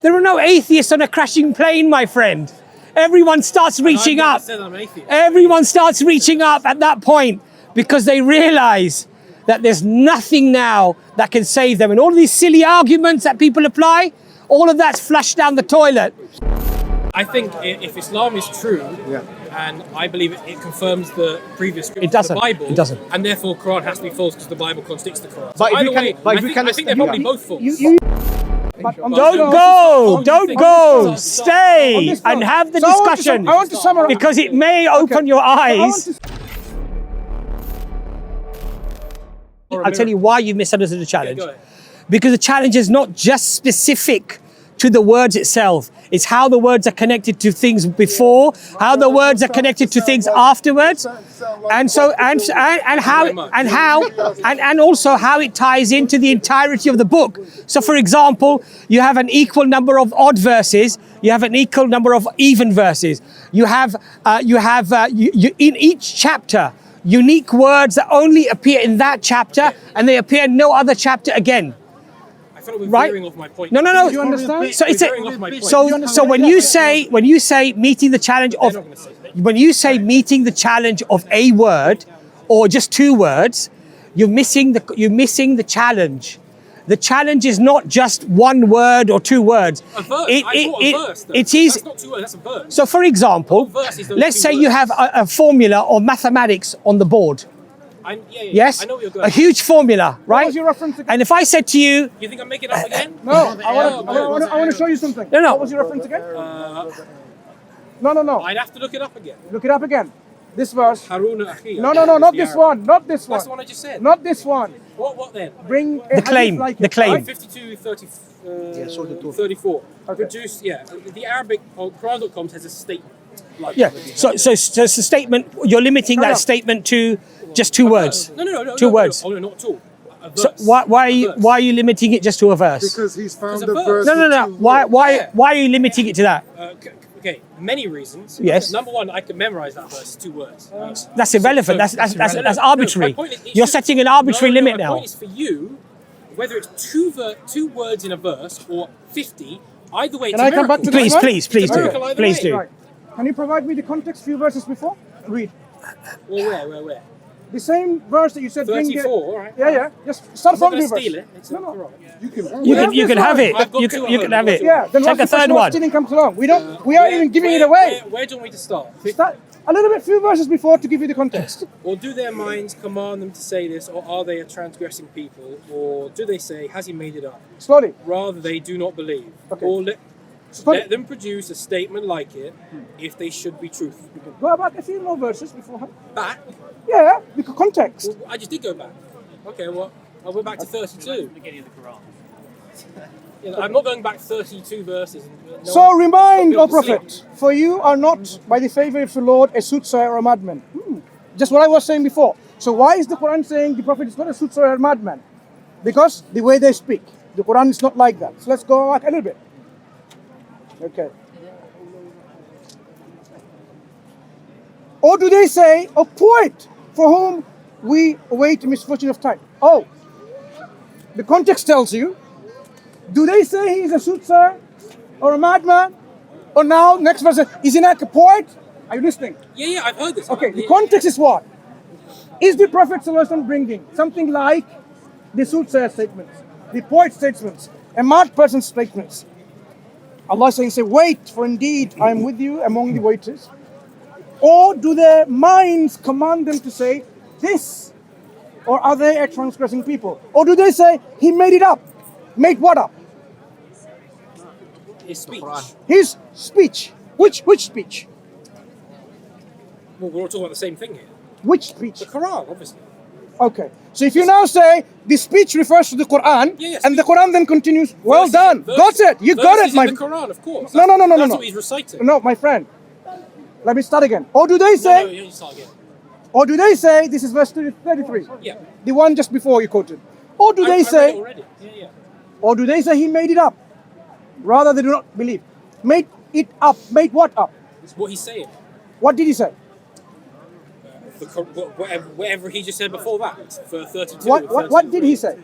There are no atheists on a crashing plane, my friend. Everyone starts reaching up. Everyone starts reaching up at that point because they realize that there's nothing now that can save them. And all of these silly arguments that people apply, all of that's flushed down the toilet. I think if Islam is true, and I believe it confirms the previous scripture, It doesn't. the Bible, It doesn't. and therefore Quran has to be false because the Bible contradicts the Quran. But So if you either can- way, but if you I think they're probably both false. Don't go, stay and have the discussion I want to summarize. because it may open your eyes. I'll tell you why you misunderstood the challenge. go ahead. Because the challenge is not just specific to the words itself. It's how the words are connected to things before, how the words are connected to things afterwards, and so and also how it ties into the entirety of the book. So, for example, you have an equal number of odd verses, you have an equal number of even verses. You have in each chapter unique words that only appear in that chapter, and they appear in no other chapter again. I feel like we're Right? veering off my point. No. Do you understand? So it's Veering off my point. so when you say meeting the challenge of not gonna say that. when you say meeting the challenge of a word or just two words, you're missing the challenge. The challenge is not just one word or two words. A verse. I thought a verse, though. It is. That's not two words, that's a verse. So, for example, verse is those let's two say you words. have a formula of mathematics on the board. Yes, I know what you're a going. huge formula, right? was your reference again? And if I said to you, You think I'm making up again? No, I want to show you something. No. What was your reference again? No. I'd have to look it up again. Look it up again. This verse. Haruna Akhi. No, not this one. Not this one. That's the one I just said. Not this one. What then? Bring a The claim, hadith like the it, claim. right? 52, 30, 34. Produced, the Arabic on Quran.com has a statement. Like yeah, so it's a statement. You're limiting that No. statement to just two words. No. Two words. Oh, no, not at all. A verse. So why are you limiting it just to a verse? Because he's found Because a a verse. verse. No. with two Why Yeah. are you limiting it to that? Okay, many reasons. Yes. Number one, I can memorize that verse, 2 words. That's irrelevant. So- That's arbitrary. My point is, it You're should- setting an arbitrary limit my now. point is for you, whether it's two words in a verse or 50, either way, it's Can a I come back miracle. to this one? Please It's a do. miracle either Please way. do. Right. Can you provide me the context few verses before? Read. Well, where? The same verse that you said. bring it- 34, all right. Yeah. Just start I'm not from going the to verse. steal it. It's No. Quran. You can have it. I've got You two can at home. have it. Yeah. Then Take what's a the third question when one. stealing comes along? We aren't even giving it away. Where do you want me to start? Start a little bit few verses before to give you the context. Or do their minds command them to say this, or are they a transgressing people? Or do they say, has he made it up? Slowly. Rather, they do not believe. Okay. Or Slowly. let them produce a statement like it if they should be truthful. Go back a few more verses beforehand. Back? Yeah, because context. Well, I just did go back. Okay, well, I went back to 32. Yeah, I'm not going back 32 verses. No So one- remind, no O one will see Prophet, it. for you are not, by the favor of the Lord, a soothsayer or a madman. Just what I was saying before. So why is the Quran saying the Prophet is not a soothsayer or a madman? Because the way they speak. The Quran is not like that. So let's go back a little bit. Okay. Or do they say a poet for whom we await the misfortune of time? Oh, the context tells you. Do they say he is a soothsayer or a madman? Or now, next verse, is he not a poet? Are you listening? Yeah, I've heard this. Okay, the context is what? Is the Prophet ﷺ bringing something like the soothsayer statements, the poet statements, a mad person's statements? Allah saying, say, wait, for indeed I am with you among the waiters. Or do their minds command them to say this? Or are they a transgressing people? Or do they say, he made it up? Made what up? His speech. His speech. Which speech? Well, we're all talking about the same thing here. Which speech? The Quran, obviously. Okay. So if you now say the speech refers to the Quran, Yeah, and the Quran then continues, well Verses done, in- got it, you got verses it, my in the Quran, of course. No. That's what he's reciting. No, my friend. Let me start again. Or do they No, say, you start again. or do they say, this is verse 33, Yeah. the one just before you quoted. Or do I they read it say, already. Yeah. or do they say he made it up? Rather, they do not believe. Made it up. Made what up? It's what he's saying. What did he say? Whatever he just said before that, for 32. What did he say?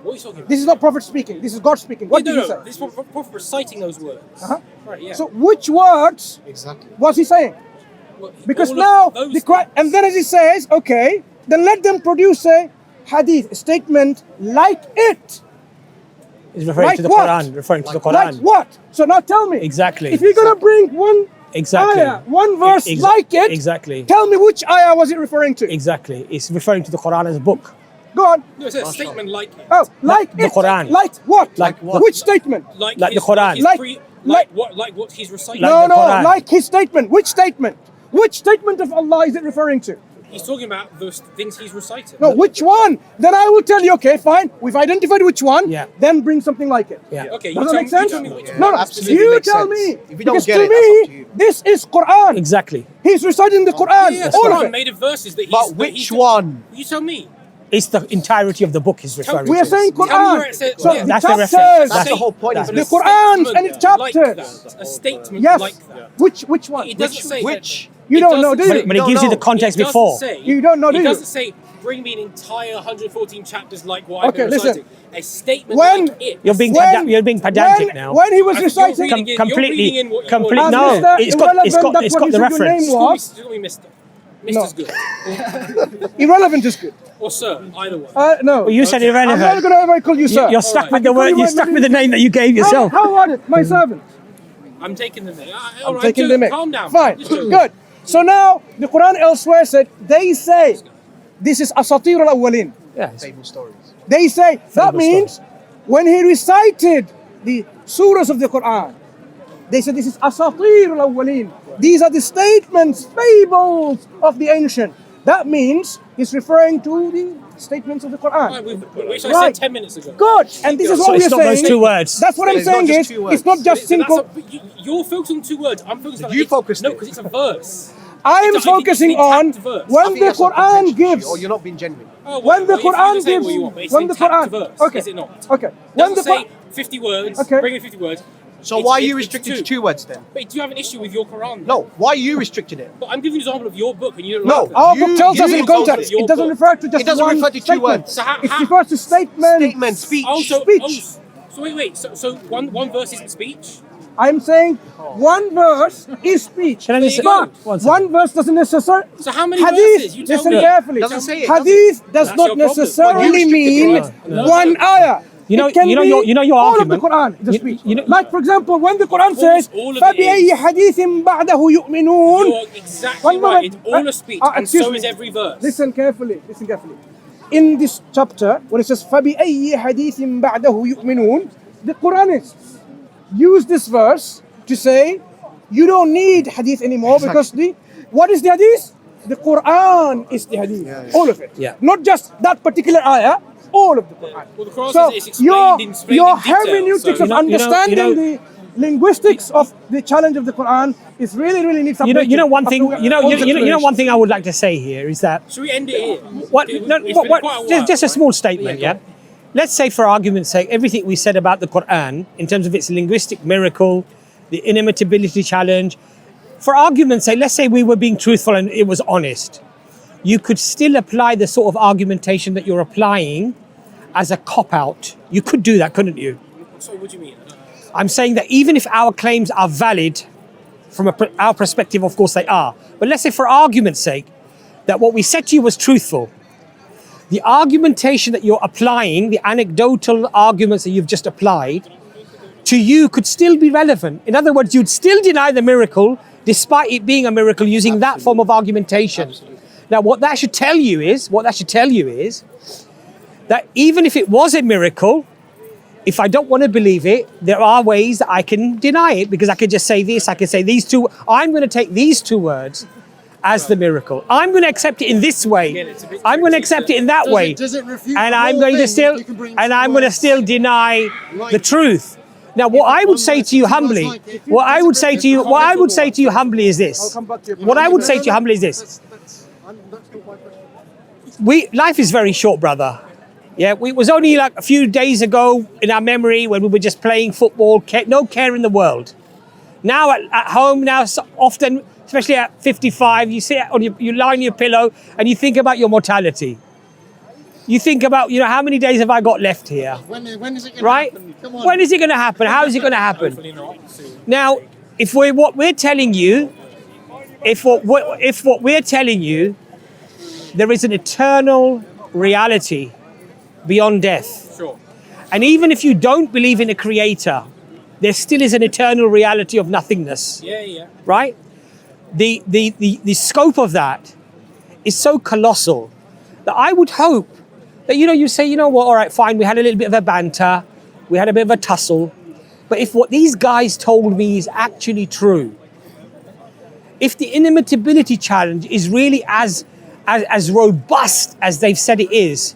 What are you talking about? This is not Prophet speaking. This is God speaking. What Yeah, did he say? This is Prophet reciting those words. Uh-huh. Right, yeah. So which words Exactly. was he saying? Well, Because all now of those the Quran, and then as he says, okay, then let them produce a hadith, a statement like it. He's referring Like to the what? Quran. Referring to the Like Quran. what? So now tell me. Exactly. If you're gonna bring one Exactly. ayah, one verse Ex- like it, Exactly. tell me which ayah was it referring to? Exactly. It's referring to the Quran as a book. Go on. No, it's a statement like it. Oh, like the it. Quran. Like what? Like what? Which statement? like the Quran. Like- Like what he's reciting. Like No, the Quran. like his statement. Which statement? Which statement of Allah is it referring to? He's talking about those things he's reciting. No, which one? Then I will tell you, okay, fine. We've identified which one. Yeah. Then bring something like it. Yeah. Okay, Does that make you sense? tell me which No, one. no. Absolutely You makes tell sense. me. If you don't Because get to it, that's up to me, you. this is Quran. Exactly. He's reciting the Quran. Yeah, all Quran of it. made of verses that he's. But that which he's- one? You tell me. It's the entirety of the book he's referring We to. are saying Tell me Quran. where it says- So yeah. the That's the reference. chapters, That's the whole point. That's- isn't the it? Qur'ans and its Like chapters. that. A statement Yes. like that. Which one? It doesn't say Which? You it don't know, doesn't do you? say- But he don't gives you the know. context It doesn't before. say- You don't know, do It you? doesn't say, bring me an entire 114 chapters like what I've Okay, been listen. reciting. A statement When- like it. You're being When- you're being pedantic when, now. When he was I think you're reciting, reading it- completely, you're reading in what you completely. want. No, Mr. it's got Irrelevant, that's the what you said your reference. name was. Call me Mister. No. Mister's good. Irrelevant is good. Or sir, either one. No. Well, you said I'm not irrelevant. going to ever call you sir. You're stuck Alright. with the I can call word. you You're by stuck my with the name that you gave yourself. How about it? My servant. I'm taking the name. I'm taking the mic. Calm down. Fine. Just joking. Good. So now the Quran elsewhere said they say this is asatir al-awwalin. Yeah. Fable stories. They say that Fable means when he recited the surahs of the Quran, they said this is asatir al-awwalin. These are the statements, fables of the ancient. That means he's referring to the statements of the Quran. Right, which I Right. said 10 minutes ago. Good. And this is So what it's we're not those saying. two words. That's what I'm It's not saying just is two words. it's not just So simple. you're focused on two words. I'm focused on You focused No, it. because it's a verse. I'm It's a- focusing it's an on intact verse. I when think the that's not Quran conventional, gives. or you're not being genuine. Oh, When the well, you can Quran say gives, what you want, but it's when an the intact Quran, verse, okay, is it not? okay, It when doesn't the say 50 words, Okay. bring in 50 words. So It's- why are it's- you it's restricted to 2 words then? But do you have an issue with your Quran? No. Why are you restricted it? But I'm giving you an example of your book and you don't No. like that. our You- book tells us you in told context. us your It doesn't book. refer to just It doesn't one refer to two statement. words. So how- It how- refers to statement. Statement, speech. Oh, so, Speech. so wait. So one verse isn't speech? I'm saying one verse is speech. Can I just- But one second. one verse doesn't necessarily. So how many Hadith, verses? You tell listen me. carefully. Doesn't say it, Hadith does That's not your problem. necessarily But you mean restricted it. one ayah. You know- It can you know be your- you know your all argument. of the Quran is a You- speech. you know- Like for example, when the Quran course, says, all of it فَبِأَيِّ is. حَدِيثٍ بَعْدَهُ يُؤْمِنُونَ. You're exactly One moment. right. It's all a speech, and excuse so me. is every verse. Listen carefully. Listen carefully. In this chapter, when it says فَبِأَيِّ حَدِيثٍ بَعْدَهُ يُؤْمِنُونَ, the Quranists use this verse to say you don't need hadith anymore because what is the hadith? The Quran is the hadith. All of it. Yeah. Not just that particular ayah, all of the Quran. Well, the Quran So says it's your explained your in detail, hermeneutics so- of You know- understanding the linguistics of the challenge of the Quran is really needs updating. You know one thing. After You know all the one thing I would like to say here is that Should we end it here? what, It's no, been what, quite a while. just a small statement, Yeah, yeah? Let's say, for argument's sake, everything we said about the Quran in terms of its linguistic miracle, the inimitability challenge, for argument's sake, let's say we were being truthful and it was honest. You could still apply the sort of argumentation that you're applying as a cop-out. You could do that, couldn't you? Sorry, what do you mean? I'm saying that even if our claims are valid, from our perspective, of course they are. But let's say for argument's sake, that what we said to you was truthful. The argumentation that you're applying, the anecdotal arguments that you've just applied, to you could still be relevant. In other words, you'd still deny the miracle, despite it being a miracle, using that form of argumentation. Now, what that should tell you is that even if it was a miracle, if I don't want to believe it, there are ways that I can deny it, because I could just say this, I could say these two. I'm going to take these two words as the miracle. I'm going to accept it in this way. I'm going to accept it in that way. Does it refute And the I'm whole going to thing still, if you can bring and two I'm going to words still deny like the truth. Now, what I would say to you humbly, what I would say to you humbly is this. come back to your What I would say to you humbly is this. That's not my question. Life is very short, brother. Yeah, it was only like a few days ago in our memory when we were just playing football, no care in the world. Now at home, now often, especially at 55, you sit on you lie on your pillow and you think about your mortality. You think about, how many days have I got left here? When is it going to Right? happen? Come on. When is it going to happen? How is it going to happen? Hopefully not soon. Now, if what we're telling you, if what we're telling you, there is an eternal reality beyond death. Sure. And even if you don't believe in a creator, there still is an eternal reality of nothingness, Yeah. right? The scope of that is so colossal that I would hope that, you say, all right, fine, we had a little bit of a banter, we had a bit of a tussle, but if what these guys told me is actually true, if the inimitability challenge is really as robust as they've said it is,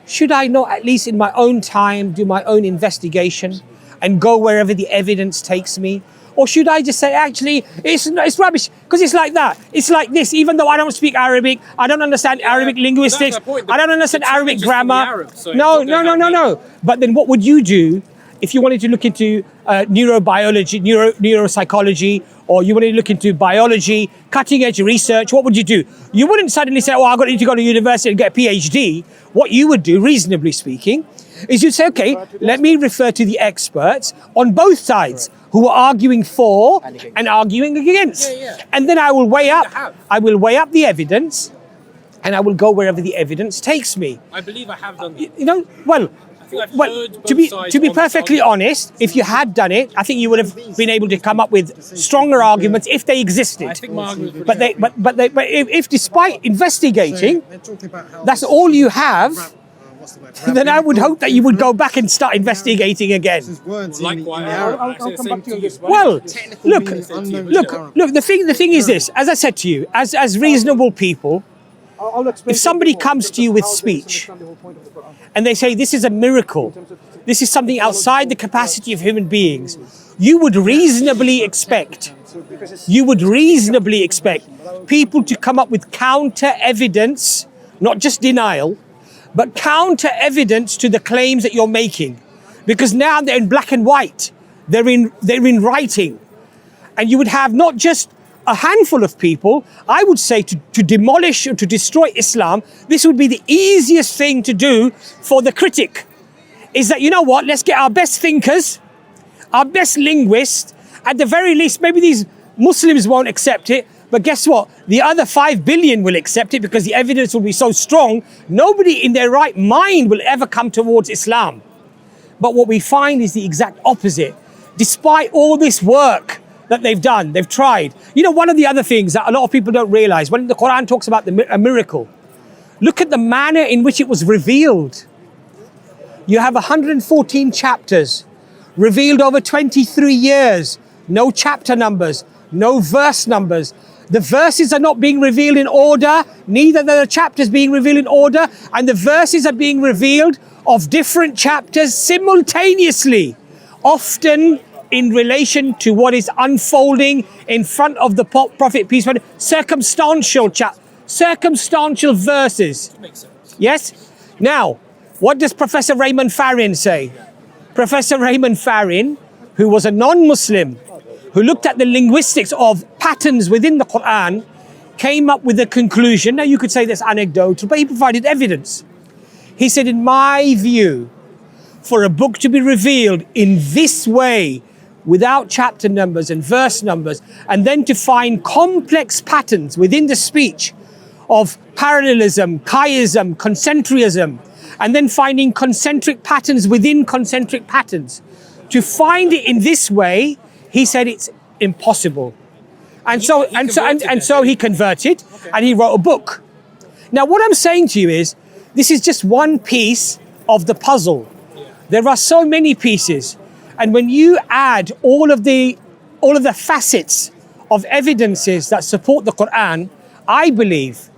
should I not, at least in my own time, do my own investigation and go wherever the evidence takes me? Or should I just say, actually, it's rubbish? Because it's like that. It's like this. Even though I don't speak Arabic, I don't understand Arabic linguistics, That's the point. I don't understand The truth Arabic is from the grammar. Arabs, so it's No. not gonna help me. But then what would you do if you wanted to look into neurobiology, neuropsychology, or you wanted to look into biology, cutting edge research? What would you do? You wouldn't suddenly say, I need to go to university and get a PhD. What you would do, reasonably speaking, is you'd say, okay, let me refer to the experts on both sides who are arguing for and arguing against. Yeah. And then I will weigh up have. the evidence, and I will go wherever the evidence takes me. I believe I have done that. I think I've heard both to be sides to be on this perfectly argument. honest, if you had done it, I think you would have been able to come up with stronger arguments if they existed. I think my argument was pretty But if despite investigating, They're talking about how that's this all you rap- have, what's the word? then I would Rap- hope that you would go back and start investigating again. These words Likewise, in the Arab. I'll come back to you on this. Well, Technical look, meaning unknown to look, Arab. look. The thing is this. As I said to you, as reasonable people, I'll explain if somebody to you more comes in to you terms with of how they speech, misunderstand the whole point of the Quran. and they say this is a miracle, this is something outside the capacity of human beings, you would reasonably expect people to come up with counter evidence, not just denial, but counter evidence to the claims that you're making, because now they're in black and white, they're in writing, and you would have not just a handful of people. I would say to demolish or to destroy Islam, this would be the easiest thing to do for the critic. Is that, let's get our best thinkers, our best linguists, at the very least, maybe these Muslims won't accept it, but guess what? The other 5 billion will accept it because the evidence will be so strong, nobody in their right mind will ever come towards Islam. But what we find is the exact opposite. Despite all this work that they've done, they've tried. One of the other things that a lot of people don't realize, when the Quran talks about a miracle, look at the manner in which it was revealed. You have 114 chapters, revealed over 23 years, no chapter numbers, no verse numbers. The verses are not being revealed in order, neither are the chapters being revealed in order, and the verses are being revealed of different chapters simultaneously, often in relation to what is unfolding in front of the Prophet, peace be upon him, circumstantial verses. Makes sense. Yes? Now, what does Professor Raymond Farin say? Professor Raymond Farin, who was a non-Muslim, who looked at the linguistics of patterns within the Quran, came up with a conclusion. Now, you could say that's anecdotal, but he provided evidence. He said, in my view, for a book to be revealed in this way, without chapter numbers and verse numbers, and then to find complex patterns within the speech of parallelism, chiasm, concentrism, and then finding concentric patterns within concentric patterns. To find it in this way, he said it's impossible. And so he converted and he wrote a book. Now, what I'm saying to you is, this is just one piece of the puzzle. There are so many pieces. And when you add all of the facets of evidences that support the Quran, I believe,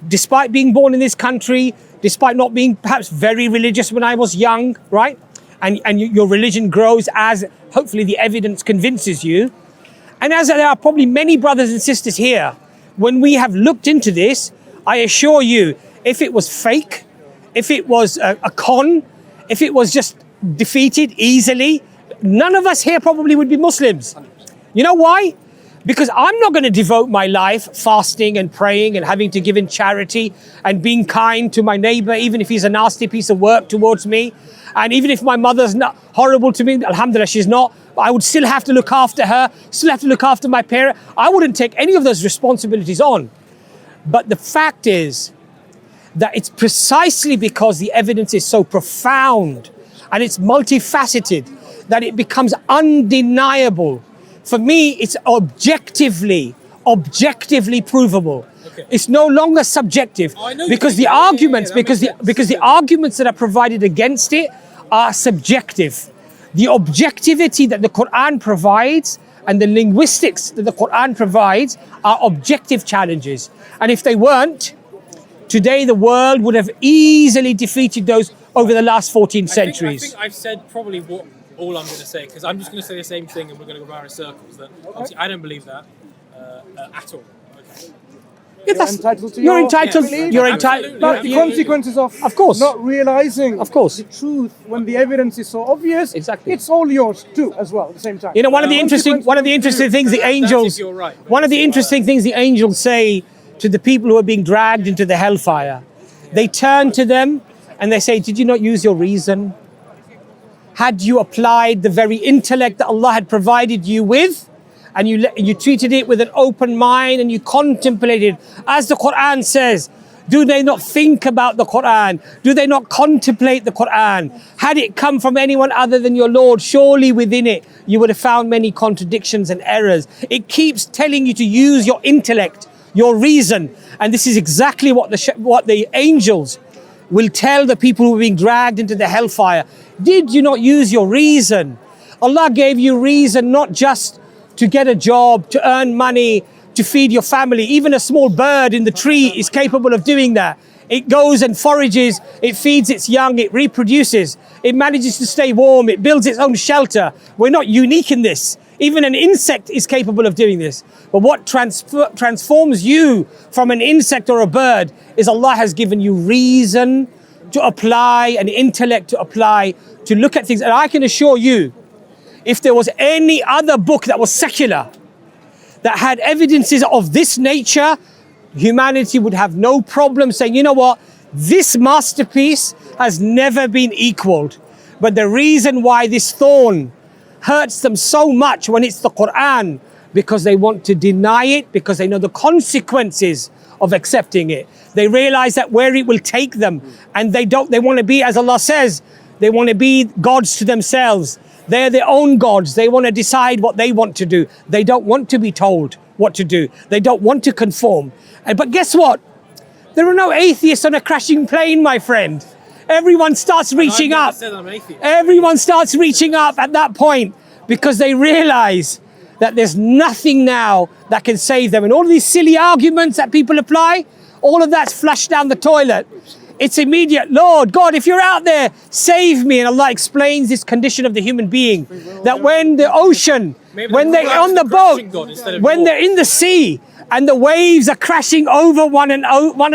despite being born in this country, despite not being perhaps very religious when I was young, right? And your religion grows as hopefully the evidence convinces you. And as there are probably many brothers and sisters here, when we have looked into this, I assure you, if it was fake, if it was a con, if it was just defeated easily, none of us here probably would be Muslims. You know why? Because I'm not going to devote my life fasting and praying and having to give in charity and being kind to my neighbor, even if he's a nasty piece of work towards me. And even if my mother's not horrible to me, alhamdulillah, she's not, I would still have to look after her, still have to look after my parent. I wouldn't take any of those responsibilities on. But the fact is that it's precisely because the evidence is so profound and it's multifaceted that it becomes undeniable. For me, it's objectively provable. Okay. It's no longer subjective because the arguments, because the arguments that are provided against it are subjective. The objectivity that the Quran provides and the linguistics that the Quran provides are objective challenges. And if they weren't, today the world would have easily defeated those over the last 14 centuries. I think I've said probably all I'm going to say, because I'm just going to say the same thing and we're going to go around in circles. That obviously I don't believe that at all. Okay. You're entitled. You're entitled. But the consequences of course, not realizing of course, the truth when the evidence is so obvious, exactly, it's all yours too as well at the same time. You know, one of the interesting things the angels, one of the interesting things the angels say to the people who are being dragged into the hellfire, they turn to them and they say, "Did you not use your reason? Had you applied the very intellect that Allah had provided you with?" And you treated it with an open mind and you contemplated, as the Quran says. Do they not think about the Quran? Do they not contemplate the Quran? Had it come from anyone other than your Lord, surely within it you would have found many contradictions and errors. It keeps telling you to use your intellect, your reason, and this is exactly what the angels will tell the people who are being dragged into the hellfire. Did you not use your reason? Allah gave you reason not just to get a job, to earn money, to feed your family. Even a small bird in the tree is capable of doing that. It goes and forages, it feeds its young, it reproduces, it manages to stay warm, it builds its own shelter. We're not unique in this. Even an insect is capable of doing this. But what transforms you from an insect or a bird is Allah has given you reason to apply, an intellect to apply, to look at things. And I can assure you, if there was any other book that was secular, that had evidences of this nature, humanity would have no problem saying, you know what, this masterpiece has never been equaled. But the reason why this thorn hurts them so much when it's the Quran, because they want to deny it, because they know the consequences of accepting it. They realize that where it will take them, and they want to be, as Allah says, they want to be gods to themselves. They're their own gods. They want to decide what they want to do. They don't want to be told what to do. They don't want to conform. But guess what? There are no atheists on a crashing plane, my friend. Everyone starts reaching up. Everyone starts reaching up at that point because they realize that there's nothing now that can save them. And all of these silly arguments that people apply, all of that's flushed down the toilet. It's immediate. Lord God, if you're out there, save me. And Allah explains this condition of the human being, that when the ocean, when they're on the boat, when they're in the sea and the waves are crashing over one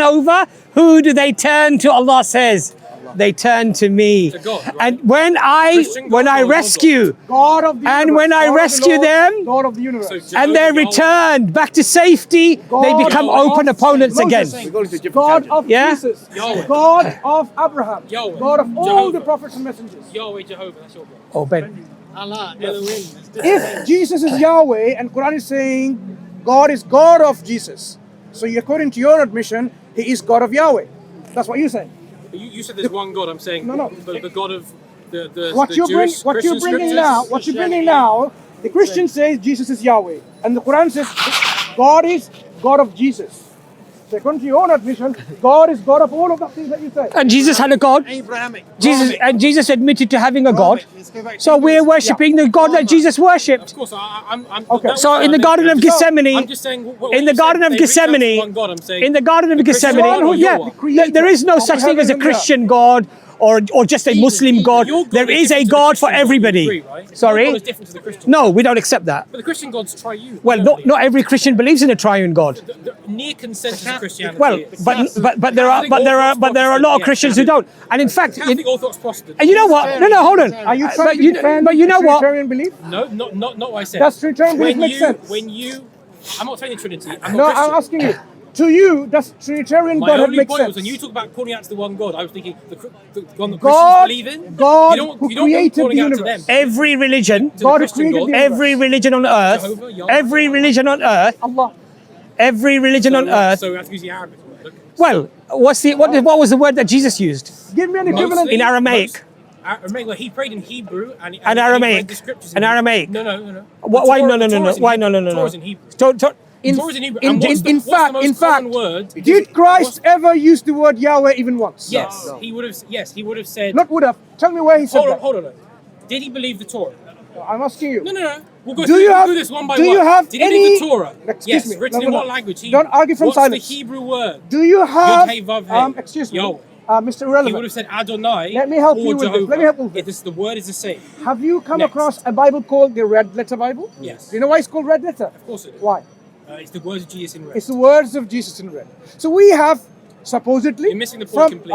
over, who do they turn to? Allah says, they turn to me. To God, right? And when I rescue, God of the and universe, when I rescue them, God of the universe, and they're returned back to safety, they become open opponents again. God of Jesus, Yahweh. God of Abraham, Yahweh. God of all Jehovah. the prophets and messengers. Yahweh, Jehovah, that's your God. Oh, Ben. Allah, Elohim. If Jesus is Yahweh and Quran is saying God is God of Jesus, so according to your admission, He is God of Yahweh. That's what you're saying. You said there's one God. I'm saying No. The God of the What the you're Jewish Christian bringing scriptures. now, the Christian says Jesus is Yahweh, and the Quran says God is God of Jesus. So according to your own admission, God is God of all of the things that you say. And Jesus had a God. Abrahamic. Jesus admitted to having a God. Let's go back to So we're Hebrews. worshipping the God that Jesus worshipped. Of course, I'm Okay. that was So in the fine. Garden of Gethsemane, I'm just saying. in the Garden of Gethsemane, one God, I'm saying, in the Garden of the Christian Gethsemane, God or yeah, your one? there is no such thing as a Christian God or just a Muslim God. Your God There is a different to the God for Christian God, you everybody. agree, right? Your Sorry? God is different to the Christian. No, we don't accept that. But the Christian God's triune. Well, not every Christian believes in a triune God. The near consensus of Christianity. Well, but there are a lot of Christians who don't. And in fact, Catholic Orthodox Protestant. and you know what? No, hold on. Are you But trying to you defend but you know what? Trinitarian belief? No, not what I said. That's Trinitarian belief makes sense. When you I'm not saying the Trinity. I'm No, not I'm Christian. asking you. To you, does Trinitarian My Godhead only make point sense? was when you talk about calling out to the one God, I was thinking the God that God- Christians believe in. God you don't, who you don't created calling the out to universe. them. Every religion, To the God who Christian created God. the every religion on earth, Jehovah, Yahweh. every religion on earth, Allah. every religion on earth. So we have to use the Arabic word. Okay. Well, what was the word that Jesus used? Give me an equivalent. Mostly- In Aramaic. Aramaic, well, he prayed in Hebrew and And he Aramaic. read the scriptures in And Hebrew. Aramaic. No. Why no? Why no? Torah's in Hebrew. In, Torah's in Hebrew. in, And what's in the fact, most in common fact, word? did Christ ever use the word Yahweh even once? Yes, he would have. Yes, he would have said. Not would have. Tell me where he said that. Hold on. Did he believe the Torah? I'm asking you. No. We'll go Do through, you we'll have- do this one by do one. you have Did he believe any- the Torah? Excuse Yes. me. Written No, in no. what language? Don't argue from What's silence. the Hebrew word? Do you have, Yod, Hey, Vav, Hey. excuse me, Yahweh. Mr. He Irrelevant, would have said Adonai. Let me help or you with this. Jehovah. Let me help you with If the word is the same. have you come Next. across a Bible called the Red Letter Bible? Yes. Do you know why it's called Red Letter? Of course it is. Why? It's the words of Jesus in red. It's the words of Jesus in red. So we have supposedly You're missing the point completely.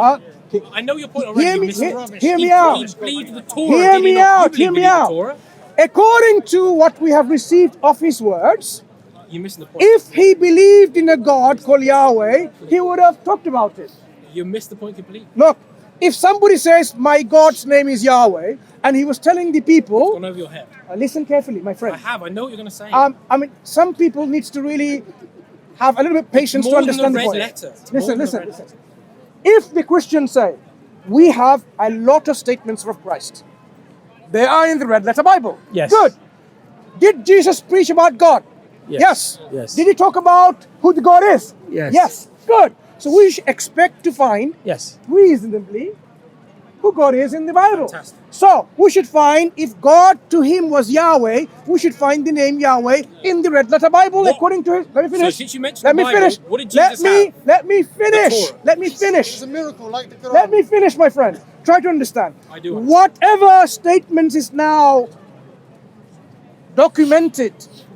okay. I know your point already. Hear You're me- missing hear- rubbish. hear me He out. believed the Torah. Hear did he me not? out. You Hear me believe out. the Torah. According to what we have received of his words, You're missing the point. if he believed in a God called Yahweh, he would have talked about it. You missed the point completely. Look, if somebody says, my God's name is Yahweh, and he was telling the people, Gone over your head. listen carefully, my I friend. have. I know what you're going to say. I mean, some people needs to really have a little bit of patience to more than understand the the red point. letter. It's more Listen, than the listen, red listen. If the Christians say, we have a lot of statements of Christ, they are in the Red Letter Bible. Yes. Good. Did Jesus preach about God? Yes. Yes. Did he talk about who the God is? Yes. Yes. Good. So we should expect to find Yes. reasonably who God is in the Bible. Fantastic. So we should find, if God to him was Yahweh, we should find the name Yahweh in the Red Letter Bible What- according to his. Let me finish. So since you mentioned let the me Bible, finish. what did Jesus have? Let me finish. Torah. Let me finish. It's a miracle like the Quran. Let me finish, my friend. Try to understand. I do understand. Whatever statements is now documented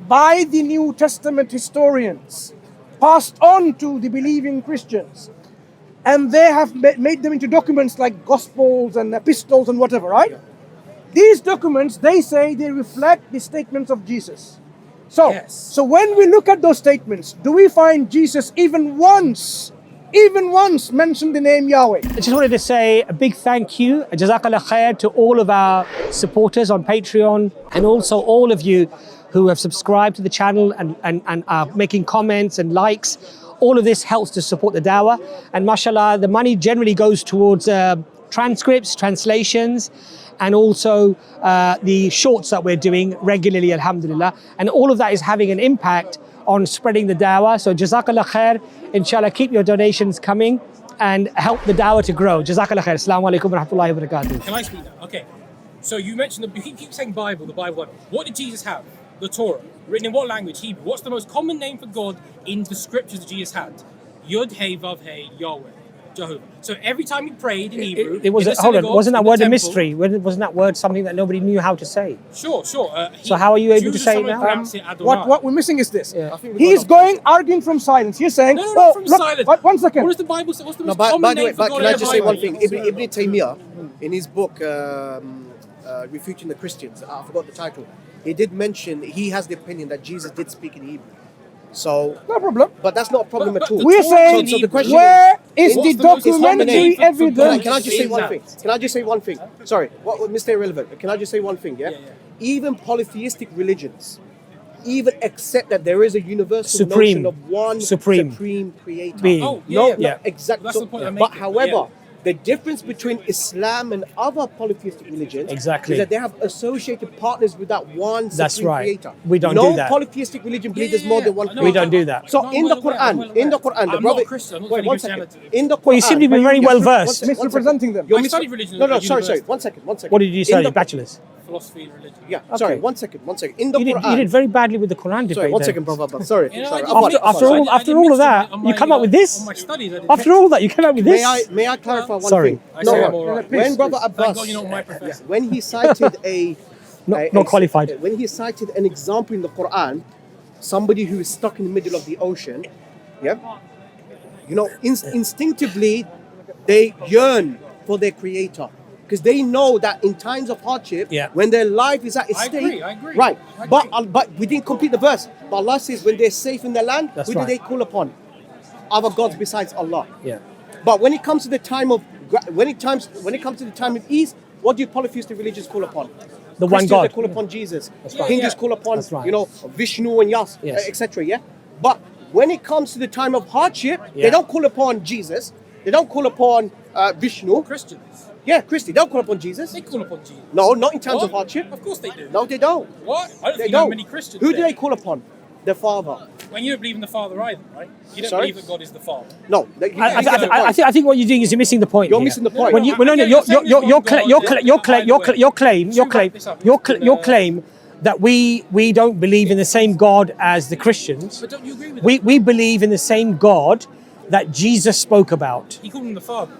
by the New Testament historians, passed on to the believing Christians, and they have made them into documents like Gospels and epistles and whatever, right? These documents, they say they reflect the statements of Jesus. So, Yes. so when we look at those statements, do we find Jesus even once mentioned the name Yahweh? I just wanted to say a big thank you, Jazakallah khair, to all of our supporters on Patreon, and also all of you who have subscribed to the channel and are making comments and likes. All of this helps to support the dawah, and mashallah, the money generally goes towards transcripts, translations, and also the shorts that we're doing regularly, alhamdulillah. And all of that is having an impact on spreading the dawah. So Jazakallah khair, inshallah, keep your donations coming and help the dawah to grow. Jazakallah khair. Assalamu alaikum wa rahmatullahi wa barakatuh. Can I speak now? Okay. So you mentioned you keep saying Bible, the Bible. What did Jesus have? The Torah. Written in what language? Hebrew. What's the most common name for God in the scriptures that Jesus had? Yod, Hey, Vav, Hey, Yahweh, Jehovah. So every time he prayed in Hebrew, It was in the hold on, synagogue, wasn't that in the word a temple- mystery? Wasn't that word something that nobody knew how to say? Sure. So how are you able to Jews say it sometimes now? pronounce it Adonai. What we're missing is this. Yeah. I think we He's got going arguing from silence. He's saying, No, not from look, silence. One second. What does the Bible say? What's the No, most by common the way, name for God can I in the just say Bible? one thing? Ibn Taymiyyah, in his book Refuting the Christians, I forgot the title, he did mention he has the opinion that Jesus did speak in Hebrew. So, No problem. but that's not a problem But at all. the We're Torah's saying, in So the Hebrew. question where is What's the the most common documentary name for evidence? God? Can I just say one Exact. thing? Can I just say one thing? Sorry, what Mr. Irrelevant? Can I just say one thing? Yeah. Yeah. Even polytheistic religions, even accept that there is a universal Supreme. notion of one Supreme. creator. Being. Oh, No, yeah. no, exactly. That's the point I'm But making. however, Yeah. the difference between Islam and other polytheistic religions Exactly. is that they have associated partners with that one That's supreme right. creator. We don't no do that. polytheistic religion believes there's more than one No, creator. We don't do that. So No, in I'm the well aware, I'm well Quran, in the aware. Quran, the I'm brother. not a Christian, I'm not Wait, studying one second. Christianity. In the Quran, Well, you seem to be very well versed. Misrepresenting them. You're I studied religion No, at no, sorry. university. One second. What did you In study? the- Bachelor's? Philosophy and religion. Yeah, sorry. One second. In the You Quran. did very badly with the Quran debate. Sorry, one then. second, brother. Sorry. You know, sorry. I I'm did sorry. mix- I did After all mix of that, on you my, come up with this? On my studies, I did After all that, you came up with this? May I clarify one Sorry. thing? I say I'm No, all right. when Brother Thank Abbas, God you're not my professor. when he cited Not qualified. when he cited an example in the Quran, somebody who is stuck in the middle of the ocean, yeah, you know, instinctively they yearn for their creator. Because they know that in times of hardship, Yeah. when their life is at I stake, agree, I agree. right? I But agree. but we didn't complete the verse. But Allah says when they're safe in their land, That's who right. do they call upon? Other gods besides Allah. Yeah. But when it comes to the time of when it comes to the time of ease, what do polytheistic religions call upon? The one Christians, God. they call upon Jesus. right. Hindus Yeah. call upon That's right. Vishnu and Yas, Yes. etc. Yeah. But when it comes to the time of hardship, Yeah. they don't call upon Jesus. They don't call upon Vishnu. Christians, Yeah, Christy, they don't call upon Jesus. they call upon Jesus. No, not in times What? of hardship. Of course they do. No, they don't. What? I don't They think you know don't. many Christians. Who do there. they call upon? The Father. When you don't believe in the Father either, right? You don't Sorry? believe that God is the Father. No. I think what you're doing is you're missing the point. You're here. missing the point. When you, No, well, no, okay, your you're saying there's one God, your claim in the same God as the Christians. But don't you agree with We believe in the same God that Jesus spoke about. that? He called him the Father.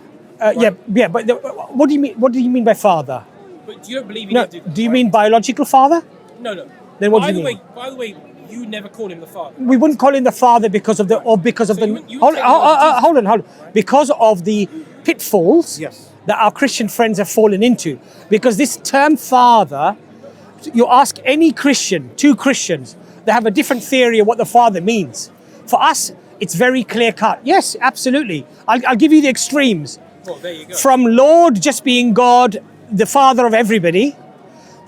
Yeah, but what do you mean? What do you mean by father? But you don't believe he No, lived it, do you right? mean biological father? No, no. Then what by do you the mean? Way, by the way, you never call him the Father. We wouldn't call him the father because of the So the. you wouldn't Hold say the Lord Jesus. hold on. Because of the pitfalls Yes. that our Christian friends have fallen into. Because this term father, you ask any Christian, two Christians, they have a different theory of what the father means. For us, it's very clear cut. Yes, absolutely. I'll give you the extremes. Well, there you go. From Lord just being God, the father of everybody,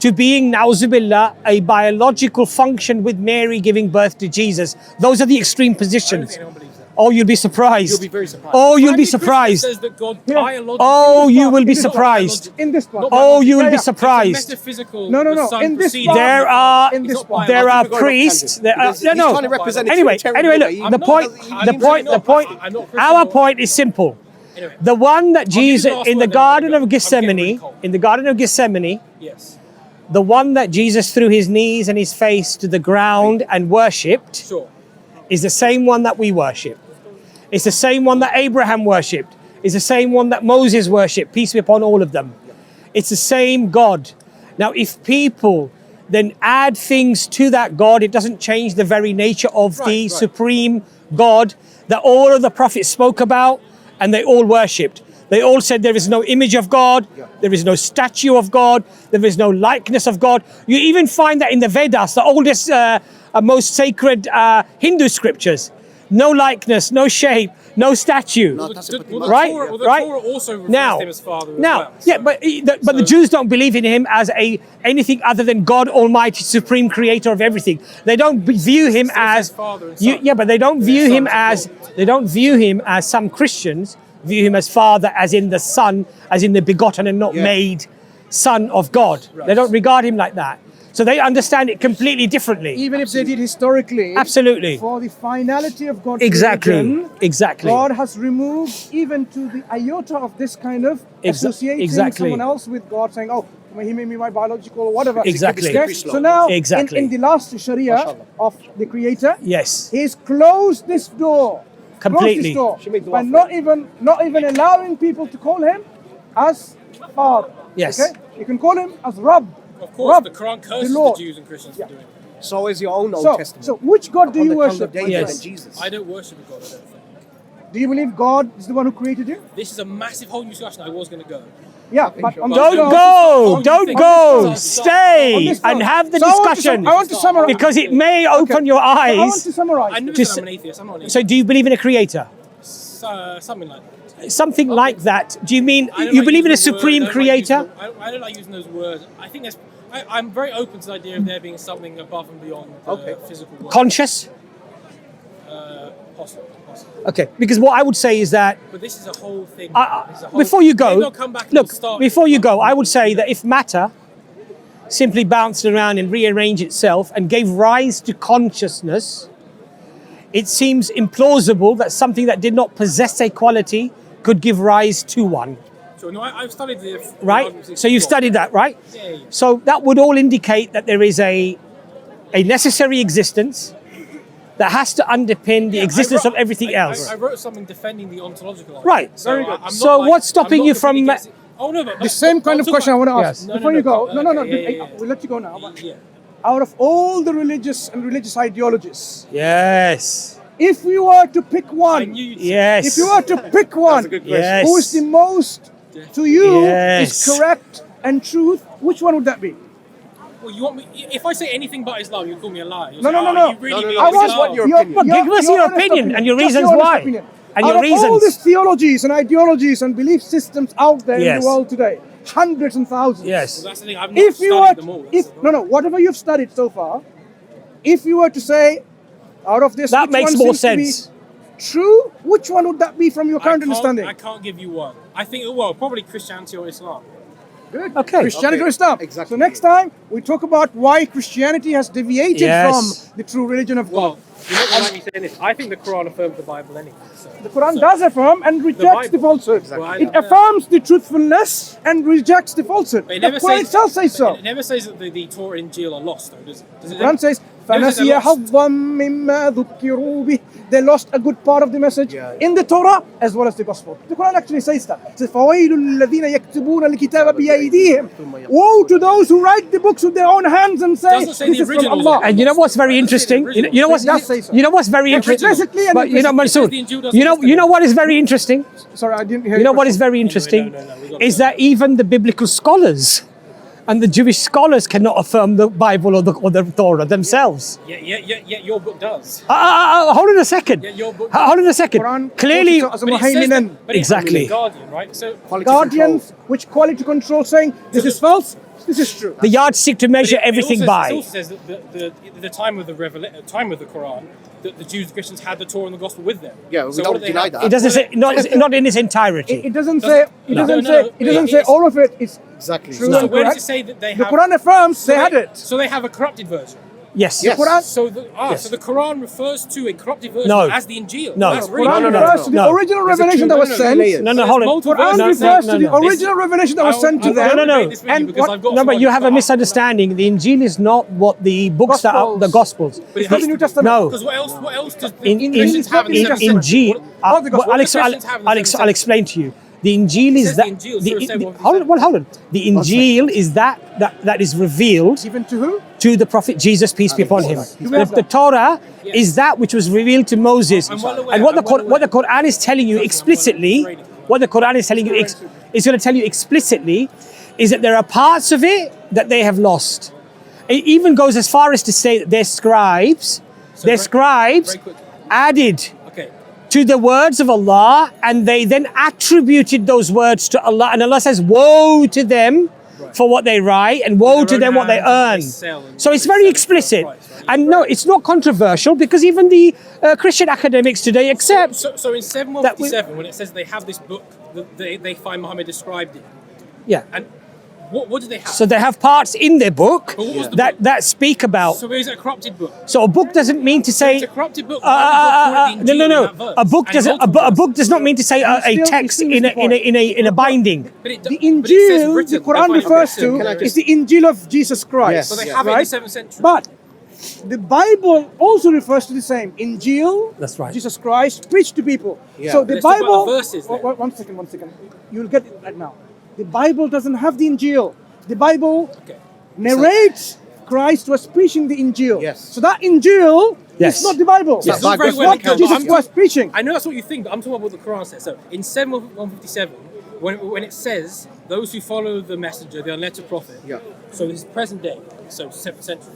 to being, na'uzubillah, a biological function with Mary giving birth to Jesus. Those are the extreme I don't positions. think anyone believes that. Oh, you'll be surprised. You'll be very surprised. Oh, you'll Every be Christian surprised. says that God Yeah. biologically. Oh, you will be It's not surprised. In this part. Oh, you will Yeah, be yeah. surprised. Metaphysical. No, no, the no. Son In this proceeding part- from There the are Father. In It's this not part. there biological. are we're going off priests. tangent. There are, Because no, he's no. trying to represent a Anyway, Trinitarian look. view, I'm The not- point. I'm The not point. The Christian, point. I'm not Christian, Our but- point is simple. Anyway, The one that I'll give you Jesus the last in the word, then Garden we'll of go. I'm getting really Gethsemane, cold. in the Garden of Gethsemane, yes. the one that Jesus threw his knees and his face to the ground and worshipped, Sure. is the same one that we worship. It's the same one that Abraham worshipped. It's the same one that Moses worshipped. Peace be upon all of them. It's the same God. Now, if people then add things to that God, it doesn't change the very nature of the Right. supreme God that all of the prophets spoke about and they all worshipped. They all said there is no image of God, there is no statue of God, there is no likeness of God. You even find that in the Vedas, the oldest, most sacred Hindu scriptures. No likeness, no shape, no statue. No, Well, that's the, a bit well, the right? Torah, well, the Right? Torah also refers Now, to him as Father as now, well. yeah, so- but the so- Jews don't believe in him as anything other than God Almighty, supreme creator of everything. They don't view him Still as says Father and Son. yeah, but they don't They're view him sons as of God. they don't view him as some Christians view him as Father, as in the Son, as in the begotten and not Yeah. made Son of God. They don't regard him like that. So they understand it completely differently. Even if they did historically, Absolutely. for the finality of God's Exactly. religion, Exactly. God has removed even to the iota of this kind of associating exactly. someone else with God, saying, "Oh, he made me my biological or whatever." Exactly. Okay? So now, Exactly. in the last Sharia of the Creator, Yes. He's closed this door, Completely. closed She made this dua door, for by not even allowing people to call him as Father. Yes. Okay? You can call him as Rabb. Of course, Rabb, the Quran curses the the, Lord. Jews and Christians Yeah. for doing it. So is your own Old So, Testament. so which God do On you the tongue worship? of David Yes. and Jesus. I don't worship a God, I don't think. Do you believe God is the one who created you? This is a massive whole new discussion. I was going to go. Yeah, but on Don't this go, don't On go. this Stay note. and have the So I want to discussion I want to summarize. because it may open your I want eyes. to summarize. I never Just- said I'm an atheist. I'm not an atheist. So, do you believe in a creator? Something like that. Something like that. Do you mean I don't you like believe in a using the word, supreme I don't like using creator? I don't like using those words. I think that's. I'm very open to the idea of there being something above and beyond the physical world. Conscious? Possible. Okay, because what I would say is that But this is a whole thing. This is a whole- before you Maybe go, I'll come back and look, start before you with go, one I would say that if matter simply bounced around and rearranged itself and gave rise to consciousness, it seems implausible that something that did not possess a quality could give rise to one, So no, I've studied the right? So you've studied that, right? Yeah. So that would all indicate that there is a necessary existence that has to underpin the existence of everything else. I wrote something defending the ontological. Right. So Very I'm good. not So like- what's stopping I'm not you from- completely against it. Oh no, but The same kind of question I want to ask Yes. No, before no, you go. no, No. yeah. We'll let you go now. But Yeah. out of all the religious and religious ideologies, Yes. if we were to pick I one, knew you'd Yes. if you were to pick one, a good question. who is the most to you Yes. is correct and truth, which one would that be? Well, you want me? If I say anything but Islam, you call me a liar. You'll No, say, no, no, "Oh, no. You really No, no, mean no. I This is Islam." what your opinion. Well, give us your honest opinion and your Just reasons honest why. opinion. And Out your of all reasons. these theologies and ideologies and belief systems out there in Yes. the world today, hundreds and thousands. Yes. Well, that's the thing. I've not If you studied were, them all. if no, whatever you've studied so far, if you were to say, out of this, That which makes one more seems to be sense. true, which one would that be from your current understanding? I can't give you one. I think, well, probably Christianity or Islam. Good. Okay. Christianity Okay, or Islam. exactly. So next time we talk about why Christianity has deviated Yes. from the true religion of God. Well, you're not going to like me saying this. I think the Quran affirms the Bible anyway. So. The Quran does affirm and rejects the Bible. falsehood. Exactly. It affirms the truthfulness and rejects the falsehood. But The Quran itself says so. It never says that the Torah and Injil are lost, though, does it? Does it The Quran says, never says they're فَنَسِيَ lost. حَظًّا مِمَّا ذُكِّرُوا بِهِ. They lost a good part of the message Yeah. in the Torah as well as the Gospel. The Quran actually says that. It says, فَوَيْلُ الَّذِينَ يَكْتُبُونَ الْكِتَابَ بِأَيْدِيهِمْ. Woe to those who write the books with their own hands and say, Doesn't say this the is from originals Allah. are- And you know what's very interesting? You know what's It does say so. you know what's very interesting? Basically, and But you know, implicitly. Mansoor, The Injil doesn't you exist know what is very interesting? Sorry, I didn't hear You know your what is question. very interesting no, we got is that. that even the biblical scholars and the Jewish scholars cannot affirm the Bible or the Torah themselves. Yeah, your book does. Hold on a second. Yeah, your book- Hold on a second. Quran Clearly, quotes it as a But it says muhaiminan. that- but it- Exactly. The Guardian, right? So Quality Guardians control. which quality control saying this is false, this is true. the yardstick to measure everything It by. also says that the time of the time of the Quran, that the Jews and Christians had the Torah and the Gospel with them. Yeah, we So don't what do they deny have? that. It doesn't say not in its entirety. It doesn't say it No. doesn't No, say no, it doesn't it say is- all of it is Exactly. true So and where does correct. it say that they The have? Quran affirms so they had it. So they have a corrupted version. Yes. Yes. Quran- So the Quran refers to a corrupted version No. as the Injil. No. That's really Quran no, no, refers to the no. original There's a revelation two- that was no, no, sent. layers. No, So hold there's on. multiple Quran versions. refers to the no. original revelation that was sent to I'll them. No. debate this with you And because what- I've got No, but you have a someone- misunderstanding. The Injil is not what the books that are the Gospels. But it It's not has the New to be. Testament. No. Because what else does the In Christians have in the seventh century? Injil, What do the Christians have in the seventh I'll explain to you. The Injil is says that. the Injil, Surah 7, Hold on. The Injil is that is revealed Given to who? to the Prophet Jesus, peace be upon him. You have The that. Torah is that which was revealed to Moses. I'm well aware, And what the I'm well Quran is telling you explicitly, what the Quran is telling you, is going to tell you explicitly, is that there are parts of it that they have lost. It even goes as far as to say that their scribes very quickly. added Okay. to the words of Allah, and they then attributed those words to Allah, and Allah says, woe to them for what they write, and woe their to own them what they hands and earn. they sell and So it's they very sell explicit. for a price, right? And no, it's not controversial, because even the Christian academics today accept. So in 757, when it says they have this book that they find Muhammad described it, Yeah. and what do they have? So they have parts in their book But what was the that, book? that speak about. So is it a corrupted book? So a book doesn't mean to say. It's a corrupted book. Why would God call it the Injil in that verse? A book And doesn't. multiple A book verses? does not mean to say a still text distinguish in a binding. But it, The but it says Injil, written. the They Quran find it refers written. to is the Injil of Jesus Christ. Yes. So they Yes. have it in Right? the 7th century. But the Bible also refers to the same Injil. That's right. Jesus Christ preached to people. Yeah. So the Let's talk about Bible. the verses then. One second. You'll get it right now. The Bible doesn't have the Injil. The Bible Okay. narrates Christ was preaching the Injil. Yes. So that Injil Yes. is not the Bible. Yes. It's all very That's well what accounted. Jesus I'm- was preaching. I know that's what you think, but I'm talking about what the Quran says. So in 7:157, when it says those who follow the messenger, the unlettered prophet. Yeah. So this is present day, so 7th century.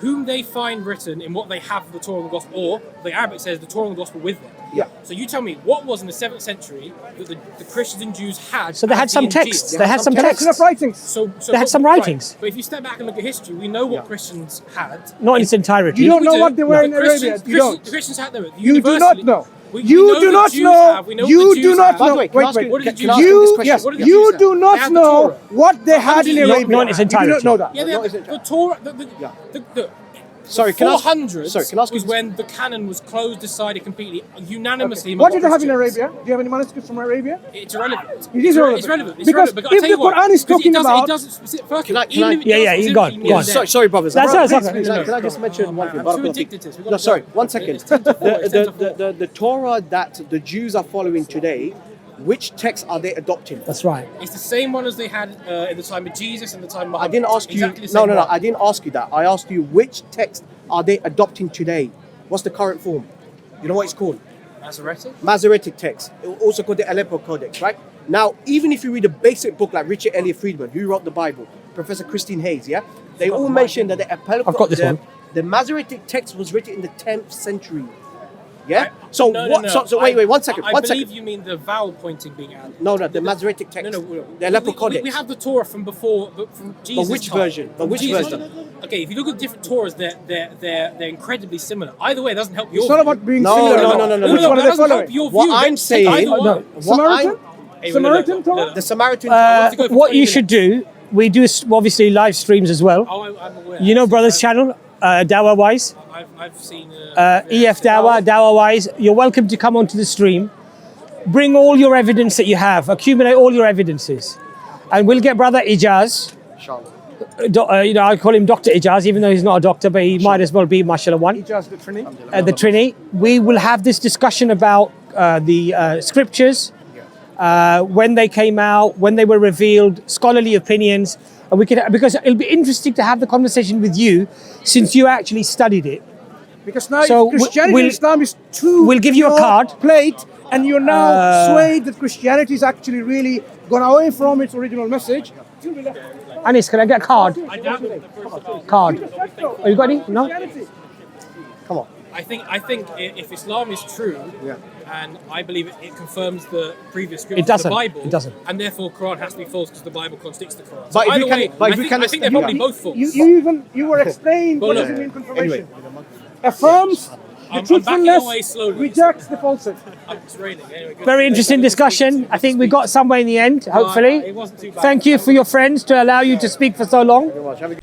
Whom they find written in what they have of the Torah and the Gospel, or the Arabic says the Torah and the Gospel with them. Yeah. So you tell me what was in the 7th century that the Christians and Jews had. So they had as some the Injil? texts. They had some Collection of texts. writings. So They had some right. writings. But if you step back and look at history, we know what Christians had. Not in its entirety. You don't We know do. what they were No. in The Arabia. Christians- You don't. The Christians had them. You do not know. We You know do the not Jews know. have. We know You what the do Jews not have. By the know. way, can I Wait, ask wait. you- What did the can Jews I ask you have? this You question? yes. What did the You Jews have? do They not had the know Torah. what they had in Jews- Arabia. Not in its You do not entirety. know that. Yeah, they No, had is it- the Torah. Yeah. The Sorry, can I ask- 400s sorry, can I ask you was this- when the canon was closed, decided completely, unanimously. What among did they have in Christians. Arabia? Do you have any manuscripts from Arabia? It's irrelevant. It is relevant. It's relevant. It's Because relevant. But I'll if tell you the what, Quran is because talking about- it doesn't specific. First, Can I- even if it Yeah, does yeah, you specifically go on, mean go on. them. Sorry, brothers. That's Can right, I- that's right. Can I just mention one thing? I'm too addicted to this. We've got No, to sorry, go. one second. It's 10 to 4, it's 10 to 4. The Torah that the Jews are following today, which texts are they adopting? That's right. It's the same one as they had in the time of Jesus and the time of I Muhammad. didn't ask you. Exactly the same No. one. I didn't ask you that. I asked you which text are they adopting today? What's the current form? You know what it's called? Masoretic? Masoretic text, also called the Aleppo Codex, right? Now, even if you read a basic book like Richard Elliott Friedman, who wrote the Bible, Professor Christine Hayes, yeah, they all mention that I've got this one. the Masoretic text was written in the 10th century. Yeah. So No, what? no. So wait, one second. I One believe second. you mean the vowel pointing being added. No, the Masoretic text. No. The Aleppo Codex. We have the Torah from before, but from Jesus. which time. version? But From which Jesus' version? time. Okay, if you look at different Torahs, they're incredibly similar. Either way, it doesn't help your It's not view. about being No, similar. no. Which one are that they doesn't help following? your view. What I'm Take saying- either one. no. What Samaritan? Hey, Samaritan Torah? The Samaritan. to go for What 20 you should do, we do obviously live streams as well. Oh, I'm aware. You know Brother's channel, Dawah Wise, I've seen. EFDawah, Dawah Wise. You're welcome to come onto the stream. Bring all your evidence that you have. Accumulate all your evidences, and we'll get Brother Ijaz. I call him Dr. Ijaz, even though he's not a doctor, but he might as well be, mashallah, one. Just the Trinity. The Trinity. We will have this discussion about the scriptures, when they came out, when they were revealed, scholarly opinions, and we could, because it'll be interesting to have the conversation with you, since you actually studied it. Because now So Christianity we'll- and Islam is too. we'll give you a card. Plate, and you're now swayed that Christianity is actually really gone away from its original message. Anis, can I get a card? I doubt the first Card. Oh, you got any? No? Come on. I think if Islam is true, and I believe it confirms the previous scriptures It doesn't. of the Bible, It doesn't. and therefore Quran has to be false because the Bible contradicts the Quran. But if either you can- way, but if I you think, can- I think they're probably both false. You were explaining what Well, does it look, mean confirmation. Affirms the I'm backing truthfulness, away slowly. rejects the falsehood. It's raining. Anyway, good. Very interesting discussion. I think we got somewhere in the end, hopefully. It wasn't too bad. Thank you for your friends to allow you to speak for so long. Have a good-